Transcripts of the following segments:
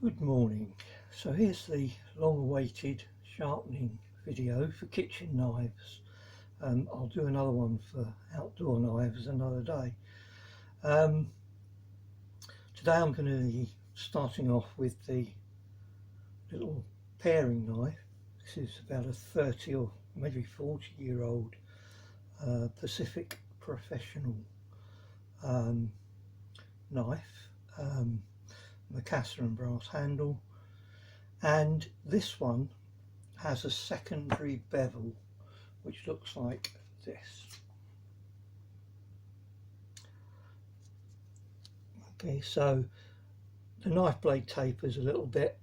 Good morning. So here's the long-awaited sharpening video for kitchen knives. I'll do another one for outdoor knives another day. Um, Today I'm going to be starting off with the little paring knife. This is about a 30 or maybe 40-year-old Pacific Professional knife, Macassar and brass handle, and this one has a secondary bevel which looks like this. Okay, so the knife blade tapers a little bit,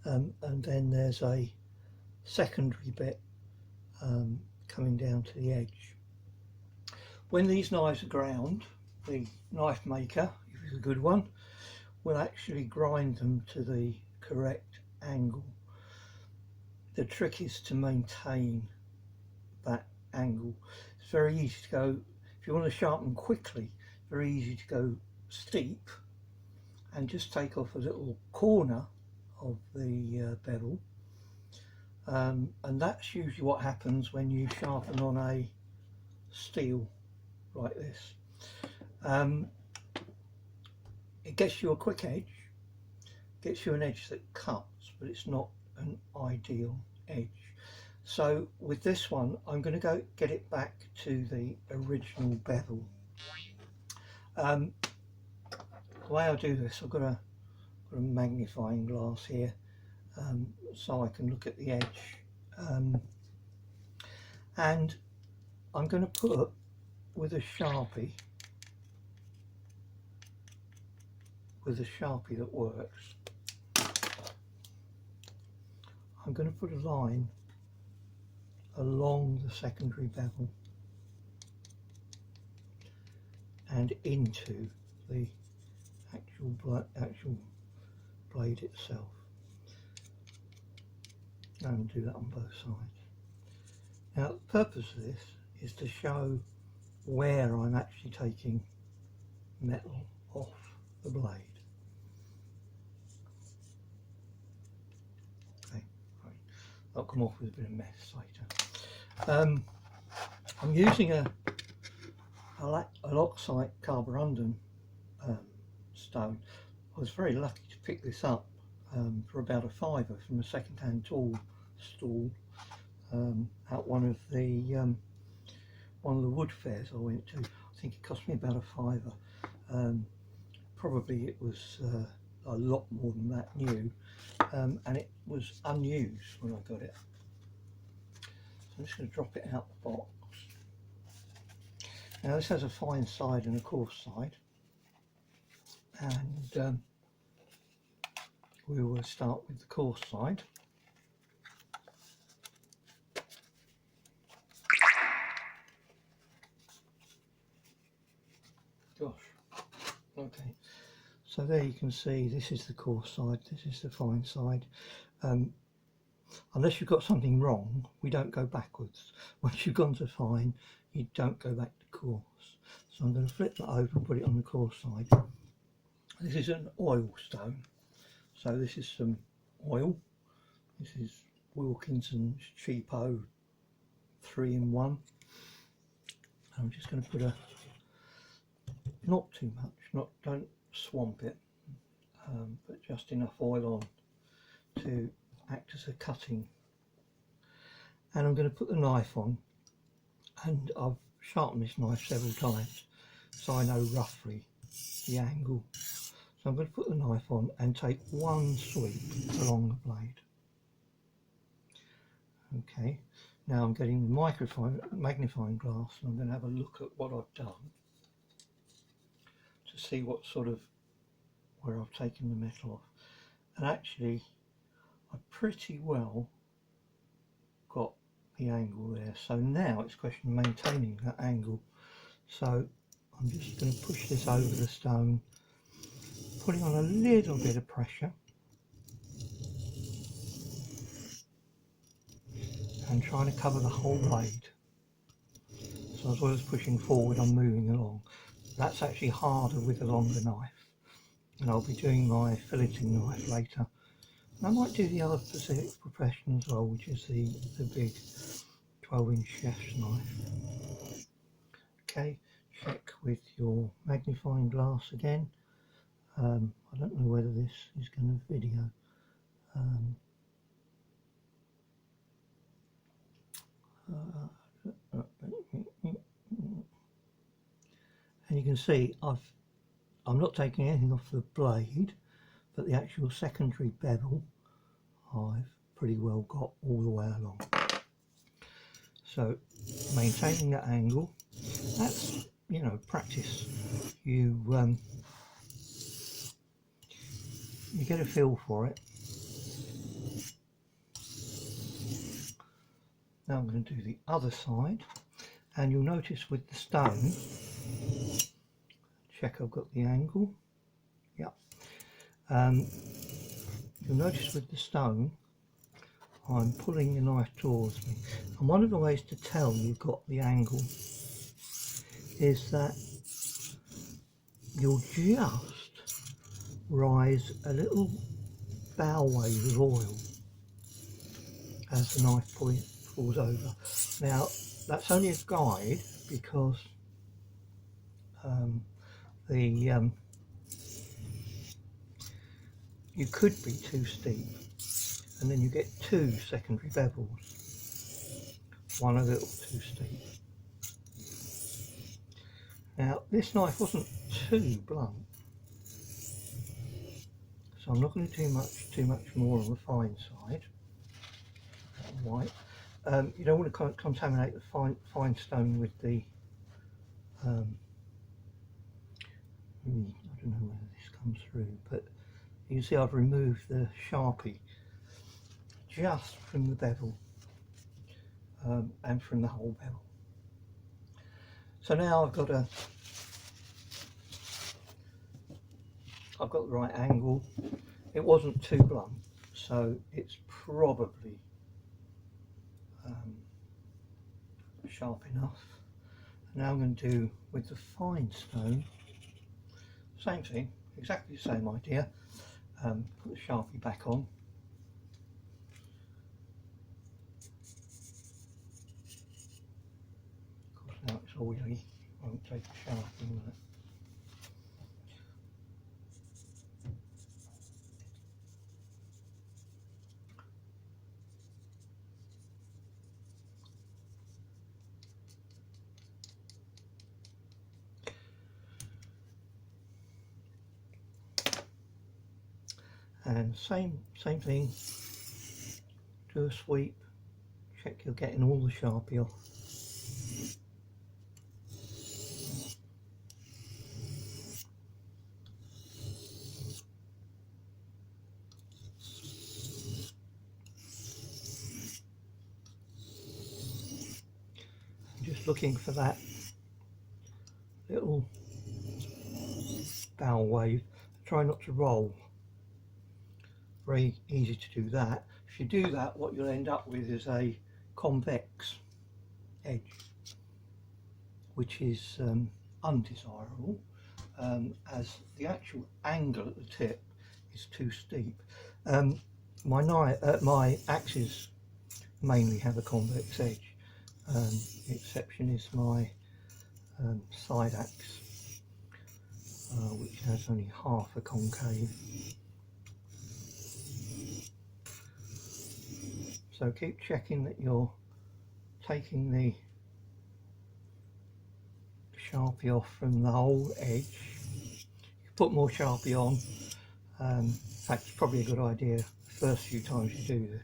and then there's a secondary bit coming down to the edge. When these knives are ground, the knife maker, if it's a good one, will actually grind them to the correct angle. The trick is to maintain that angle. It's very easy to go, if you want to sharpen quickly, very easy to go steep and just take off a little corner of the bevel, and that's usually what happens when you sharpen on a steel like this. It gets you a quick edge, gets you an edge that cuts, but it's not an ideal edge. So with this one, I'm going to go get it back to the original bevel. The way I do this, I've got a magnifying glass here, so I can look at the edge, and I'm going to put with a Sharpie that works. I'm going to put a line along the secondary bevel and into the actual blade itself, and do that on both sides. Now the purpose of this is to show where I'm actually taking metal off the blade. Okay, right. I'll come off with a bit of mess later. I'm using a loctite carborundum stone. I was very lucky to pick this up for about a £5 from a second-hand tool stall at one of the wood fairs I went to. I think it cost me about a £5. Probably it was a lot more than that new, and it was unused when I got it. So I'm just going to drop it out the box. Now this has a fine side and a coarse side, and we will start with the coarse side. Gosh, okay, so there you can see this is the coarse side, this is the fine side. Unless you've got something wrong, we don't go backwards. Once you've gone to fine, you don't go back to coarse. So I'm going to flip that over and put it on the coarse side. This is an oil stone, so this is some oil. This is Wilkinson's cheapo 3-in-1. I'm just going to put not too much, don't swamp it, but just enough oil on to act as a cutting. And I'm going to put the knife on, and I've sharpened this knife several times so I know roughly the angle. So I'm going to put the knife on and take one sweep along the blade. Okay, now I'm getting the magnifying glass, and I'm going to have a look at what I've done to see what sort of, where I've taken the metal off. And actually I pretty well got the angle there. So now it's a question of maintaining that angle. So I'm just going to push this over the stone, putting on a little bit of pressure, and trying to cover the whole blade. So as well as pushing forward, I'm moving along. That's actually harder with a longer knife. and I'll be doing my filleting knife later. And I might do the other Pacific Professional as well, which is the big 12-inch chef's knife. Okay, check with your magnifying glass again. I don't know whether this is going to video. And you can see I'm not taking anything off the blade, but the actual secondary bevel I've pretty well got all the way along. So maintaining that angle, that's, you know, practice. You get a feel for it. Now I'm going to do the other side, and you'll notice with the stone, check I've got the angle. Yep. You'll notice with the stone, I'm pulling the knife towards me, and one of the ways to tell you've got the angle is that you'll just rise a little bow wave of oil as the knife pulls over. Now that's only a guide, because you could be too steep, and then you get two secondary bevels, one a little too steep. Now this knife wasn't too blunt, so I'm not going to do too much more on the fine side. White. You don't want to contaminate the fine stone with the I don't know whether this comes through, but you can see I've removed the Sharpie just from the bevel and from the whole bevel. So now I've got the right angle. It wasn't too blunt, so it's probably sharp enough. Now I'm going to do with the fine stone, same thing, exactly the same idea. Put the Sharpie back on. Of course now it's oily, I won't take the Sharpie with it. And same thing, do a sweep, check you're getting all the Sharpie off. Just looking for that little bow wave. Try not to roll. Very easy to do that. If you do that, what you'll end up with is a convex edge, which is undesirable, as the actual angle at the tip is too steep. My axes mainly have a convex edge. The exception is my side axe, which has only half a concave. So keep checking that you're taking the Sharpie off from the whole edge. You put more Sharpie on. In fact, it's probably a good idea the first few times you do this.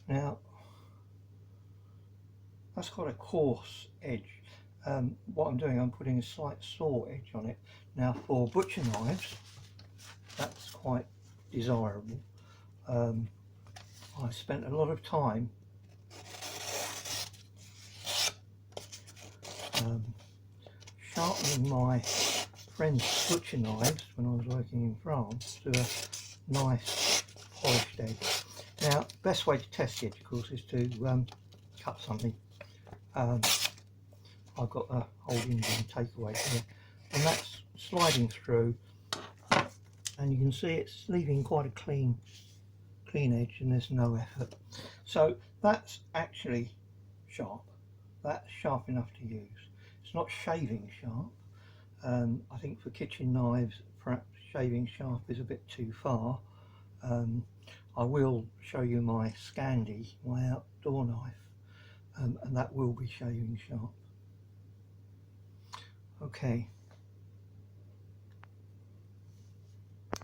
Now that's got a coarse edge. What I'm doing, I'm putting a slight saw edge on it. Now for butcher knives, that's quite desirable. I spent a lot of time sharpening my friend's butcher knives when I was working in France to a nice polished edge. Now, best way to test the edge, of course, is to cut something. I've got a old Indian takeaway here. and that's sliding through, and you can see it's leaving quite a clean edge, and there's no effort. So that's actually sharp. That's sharp enough to use. It's not shaving sharp. I think for kitchen knives, perhaps shaving sharp is a bit too far. I will show you my Scandi, my outdoor knife, and that will be shaving sharp. Okay,